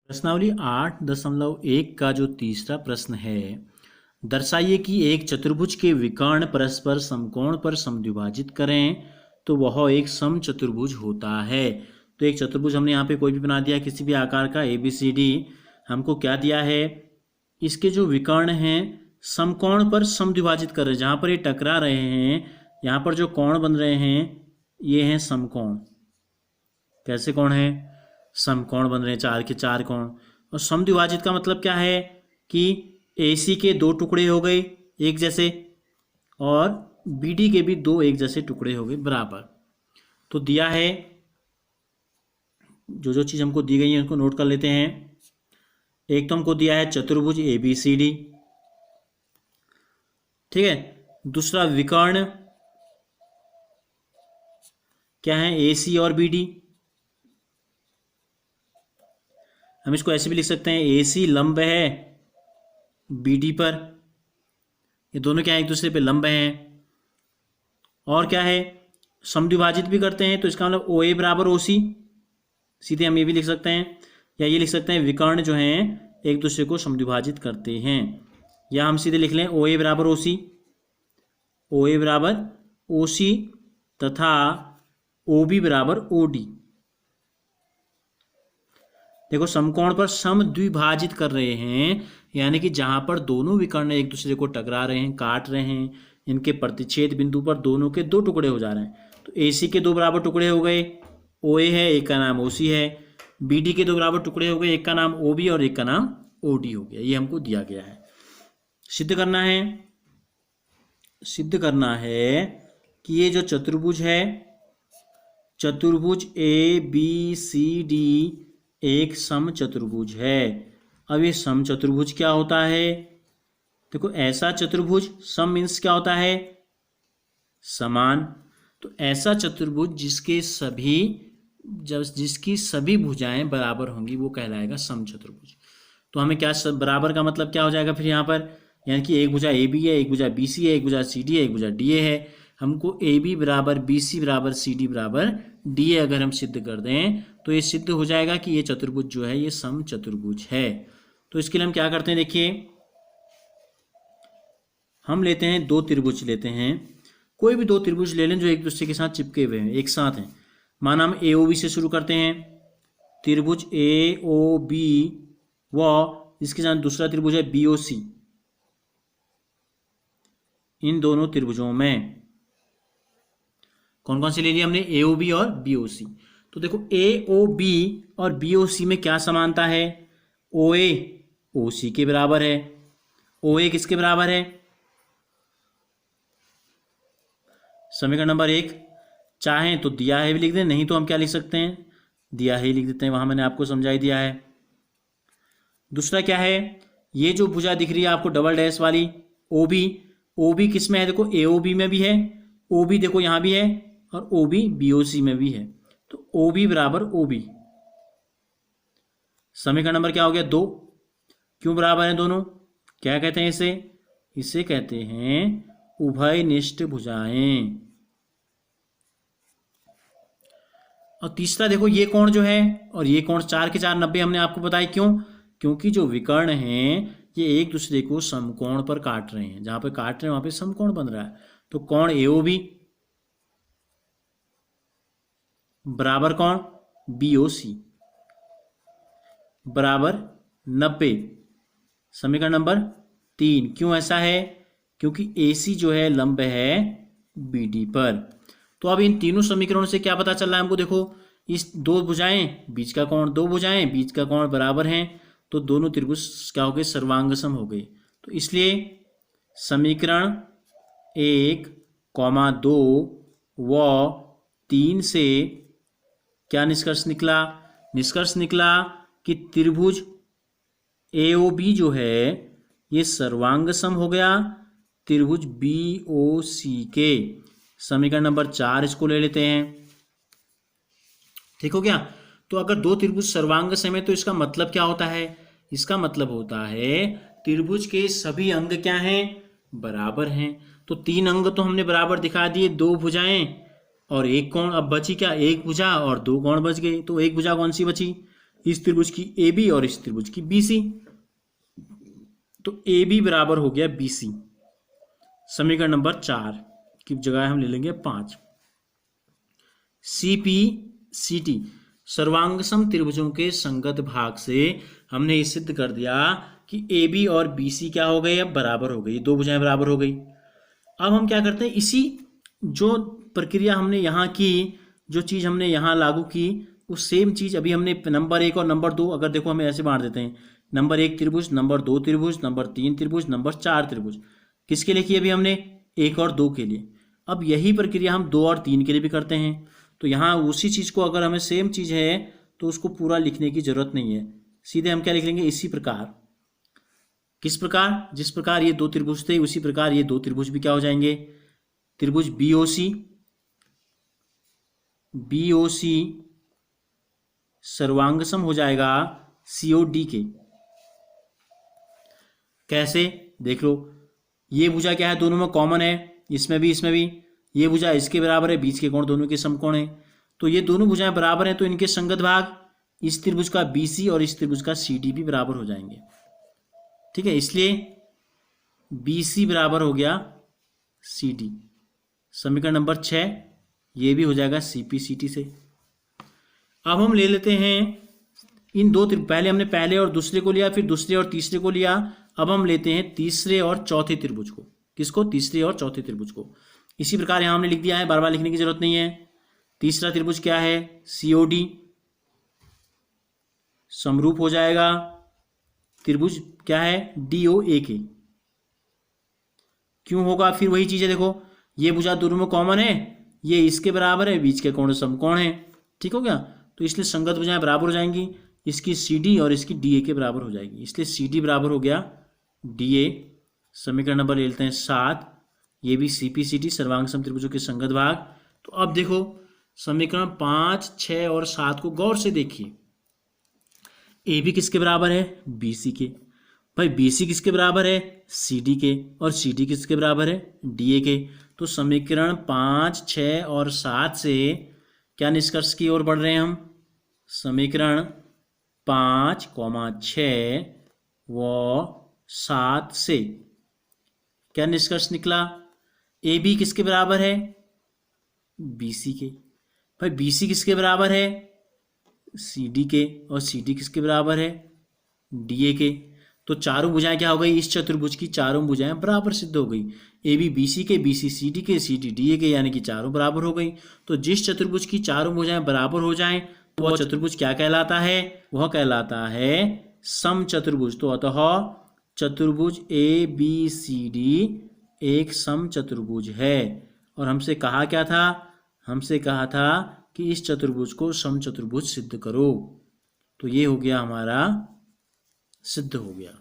प्रश्नावली 8.1 का जो तीसरा प्रश्न है, दर्शाइए कि एक चतुर्भुज के विकर्ण परस्पर समकोण पर समद्विभाजित करें तो वह एक समचतुर्भुज होता है। तो एक चतुर्भुज हमने यहाँ पे कोई भी बना दिया, किसी भी आकार का ABCD। हमको क्या दिया है, इसके जो विकर्ण हैं समकोण पर समद्विभाजित कर रहे हैं, जहाँ पर ये टकरा रहे हैं, यहाँ पर जो कोण बन रहे हैं ये हैं समकोण। कैसे कोण है? समकोण बन रहे हैं, 4 के 4 कोण। और समद्विभाजित का मतलब क्या है कि AC के 2 टुकड़े हो गए एक जैसे, और BD के भी 2 एक जैसे टुकड़े हो गए बराबर। तो दिया है, जो चीज़ हमको दी गई है उनको नोट कर लेते हैं। एक तो हमको दिया है चतुर्भुज ABCD, ठीक है। दूसरा विकर्ण क्या है, AC और BD। हम इसको ऐसे भी लिख सकते हैं, AC लंब है BD पर, ये दोनों क्या है, एक दूसरे पे लंब हैं। और क्या है, समद्विभाजित भी करते हैं, तो इसका मतलब OA बराबर OC। सीधे हम ये भी लिख सकते हैं, या ये लिख सकते हैं विकर्ण जो हैं एक दूसरे को समद्विभाजित करते हैं। या हम सीधे लिख लें OA बराबर OC, OA बराबर OC तथा OB बराबर OD। देखो, समकोण पर समद्विभाजित कर रहे हैं, यानी कि जहां पर दोनों विकर्ण एक दूसरे को टकरा रहे हैं, काट रहे हैं, इनके प्रतिच्छेद बिंदु पर दोनों के 2 टुकड़े हो जा रहे हैं। तो AC के 2 बराबर टुकड़े हो गए, OA है, एक का नाम OC है। BD के 2 बराबर टुकड़े हो गए, एक का नाम OB और एक का नाम OD हो गया। ये हमको दिया गया है। सिद्ध करना है कि ये जो चतुर्भुज है, चतुर्भुज ABCD एक समचतुर्भुज है। अब ये समचतुर्भुज क्या होता है? देखो, ऐसा चतुर्भुज, सम मीन्स क्या होता है, समान। तो ऐसा चतुर्भुज जिसकी सभी भुजाएं बराबर होंगी वो कहलाएगा समचतुर्भुज। तो हमें क्या, बराबर का मतलब क्या हो जाएगा फिर यहाँ पर, यानी कि एक भुजा AB है, एक भुजा BC है, एक भुजा CD है, एक भुजा DA है। हमको AB बराबर BC बराबर CD बराबर DA अगर हम सिद्ध कर दें तो ये सिद्ध हो जाएगा कि ये चतुर्भुज जो है ये समचतुर्भुज है। तो इसके लिए हम क्या करते हैं, देखिए, हम लेते हैं 2 त्रिभुज लेते हैं। कोई भी 2 त्रिभुज ले लें जो एक दूसरे के साथ चिपके हुए हैं, एक साथ हैं। माना हम AOB से शुरू करते हैं, त्रिभुज AOB व इसके साथ दूसरा त्रिभुज है BOC। इन दोनों त्रिभुजों में कौन कौन से ले लिया हमने, AOB और BOC। तो देखो, AOB और BOC में क्या समानता है, OA OC के बराबर है। OA किसके बराबर है, समीकरण नंबर 1। चाहें तो दिया है भी लिख दें, नहीं तो हम क्या लिख सकते हैं, दिया है लिख देते हैं, वहां मैंने आपको समझाई दिया है। दूसरा क्या है, ये जो भुजा दिख रही है आपको डबल डैश वाली, OB किस में है, देखो AOB में भी है, OB देखो यहां भी है, और OB BOC में भी है। तो OB बराबर OB। समीकरण नंबर क्या हो गया, 2। क्यों बराबर है दोनों, क्या कहते हैं इसे कहते हैं उभयनिष्ठ भुजाएं। और तीसरा देखो, ये कोण जो है और ये कोण 4 के 4 90 हमने आपको बताया, क्यों, क्योंकि जो विकर्ण हैं ये एक दूसरे को समकोण पर काट रहे हैं, जहां पर काट रहे हैं वहां पे समकोण बन रहा है। तो कोण AOB बराबर कोण BOC बराबर 90। समीकरण नंबर 3। क्यों ऐसा है, क्योंकि AC जो है लंब है BD पर। तो अब इन तीनों समीकरणों से क्या पता चल रहा है हमको, देखो, इस 2 भुजाएं, बीच का कोण 2 भुजाएं, बीच का कोण बराबर हैं, तो दोनों त्रिभुज क्या हो गए, सर्वांगसम हो गए। तो इसलिए समीकरण 1, 2 व 3 से क्या निष्कर्ष निकला कि त्रिभुज AOB जो है ये सर्वांगसम हो गया त्रिभुज BOC के। समीकरण नंबर 4 इसको ले लेते हैं, ठीक हो गया। तो अगर 2 त्रिभुज सर्वांगसम है तो इसका मतलब क्या होता है, इसका मतलब होता है त्रिभुज के सभी अंग क्या हैं, बराबर हैं। तो 3 अंग तो हमने बराबर दिखा दिए, 2 भुजाएं और एक कोण। अब बची क्या, एक भुजा और 2 कोण बच गए। तो एक भुजा कौन सी बची, इस त्रिभुज की ए बी और इस त्रिभुज की बी सी। तो ए बी बराबर हो गया बी सी। समीकरण नंबर 4 की जगह हम ले लेंगे 5। सी पी सी टी सर्वांगसम त्रिभुजों के संगत भाग से हमने ये सिद्ध कर दिया कि ए बी और बी सी क्या हो गए, अब बराबर हो गई, दो भुजाएं बराबर हो गई। अब हम क्या करते हैं, इसी जो प्रक्रिया हमने यहाँ की, जो चीज़ हमने यहाँ लागू की, उस सेम चीज़ अभी हमने नंबर 1 और नंबर 2, अगर देखो हमें ऐसे बांट देते हैं, नंबर 1 त्रिभुज, नंबर 2 त्रिभुज, नंबर 3 त्रिभुज, नंबर 4 त्रिभुज। किसके लिए की अभी हमने, 1 और 2 के लिए। अब यही प्रक्रिया हम 2 और 3 के लिए भी करते हैं। तो यहाँ उसी चीज़ को, अगर हमें सेम चीज़ है तो उसको पूरा लिखने की जरूरत नहीं है, सीधे हम क्या लिख लेंगे, इसी प्रकार। किस प्रकार, जिस प्रकार ये 2 त्रिभुज थे उसी प्रकार ये 2 त्रिभुज भी क्या हो जाएंगे, त्रिभुज बी ओ सी सर्वांगसम हो जाएगा सी ओ डी के। कैसे, देख लो, ये भुजा क्या है, दोनों में कॉमन है, इसमें भी इसमें भी। ये भुजा इसके बराबर है, बीच के कोण दोनों के समकोण है। तो ये दोनों भुजाएं बराबर हैं, तो इनके संगत भाग इस त्रिभुज का बी सी और इस त्रिभुज का सी डी भी बराबर हो जाएंगे। ठीक है, इसलिए बी सी बराबर हो गया सी डी। समीकरण नंबर 6 ये भी हो जाएगा सी पी सी टी से। अब हम ले लेते हैं इन दो, पहले हमने पहले और दूसरे को लिया, फिर दूसरे और तीसरे को लिया। अब हम लेते हैं तीसरे और चौथे त्रिभुज को। किसको, तीसरे और चौथे त्रिभुज को। इसी प्रकार यहां हमने लिख दिया है, बार बार लिखने की जरूरत नहीं है। तीसरा त्रिभुज क्या है, सीओडी, समरूप हो जाएगा त्रिभुज क्या है, डीओ ए के। क्यों होगा, फिर वही चीज है, देखो ये भुजा दोनों में कॉमन है, ये इसके बराबर है, बीच के कोण समकोण है। ठीक हो गया, तो इसलिए संगत भुजाएं बराबर हो जाएंगी, इसकी सी डी और इसकी डी ए के बराबर हो जाएगी, इसलिए सी डी बराबर हो गया डी ए। समीकरण नंबर ले लेते हैं 7, ये भी सी पी सी टी सर्वांगसम त्रिभुजों के संगत भाग। तो अब देखो समीकरण 5, 6 और 7 को गौर से देखिए। ए बी किसके बराबर है, बी सी के। भाई बी सी किसके बराबर है, सी डी के, और सी डी किसके बराबर है, डी ए के। तो समीकरण 5, 6 और 7 से क्या निष्कर्ष की ओर बढ़ रहे हैं हम, समीकरण 5, 6 व 7 से क्या निष्कर्ष निकला, ए बी किसके बराबर है, बी सी के। भाई बी सी किसके बराबर है, सी डी के, और सी डी किसके बराबर है, डी ए के। तो चारों भुजाएं क्या हो गई, इस चतुर्भुज की चारों भुजाएं बराबर सिद्ध हो गई। ए बी बी सी के, बी सी सी डी के, सी डी डी ए के, यानी कि चारों बराबर हो गई। तो जिस चतुर्भुज की चारों भुजाएं बराबर हो जाएं तो वह चतुर्भुज क्या कहलाता है, वह कहलाता है समचतुर्भुज। तो अतः चतुर्भुज ए बी सी डी एक समचतुर्भुज है। और हमसे कहा क्या था, हमसे कहा था कि इस चतुर्भुज को समचतुर्भुज सिद्ध करो। तो ये हो गया हमारा, सिद्ध हो गया।